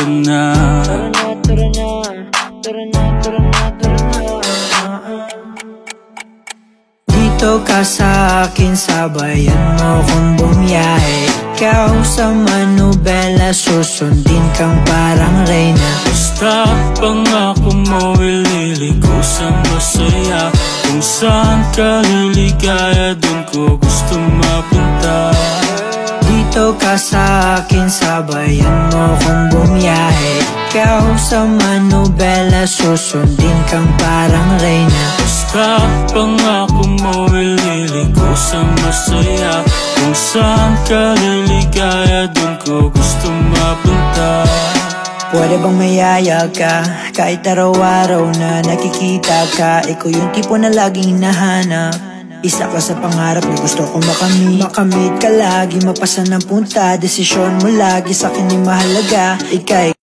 ka na. Tara na, tara na, tara na, tara na, tara na. Dito ka sa akin, sabayan mo kong bumiyahe. Ikaw sa manubela, susundin kang parang reyna. Basta pangako mo, ililigo sa masaya. Kung saan ka liligaya, dun ko gusto mapunta. Dito ka sa akin, sabayan mo kong bumiyahe. Ikaw sa manubela, susundin kang parang reyna. Basta pangako mo, ililigo sa masaya. Kung saan ka liligaya, dun ko gusto mapunta. Pwede bang mayaya ka, kahit araw-araw na nakikita ka. Ikaw yung tipo na laging hinahanap, isa ka sa pangarap na gusto ko makamit. Makamit ka lagi, mapasa ng punta. Desisyon mo lagi sa akin ay mahalaga. Ika'y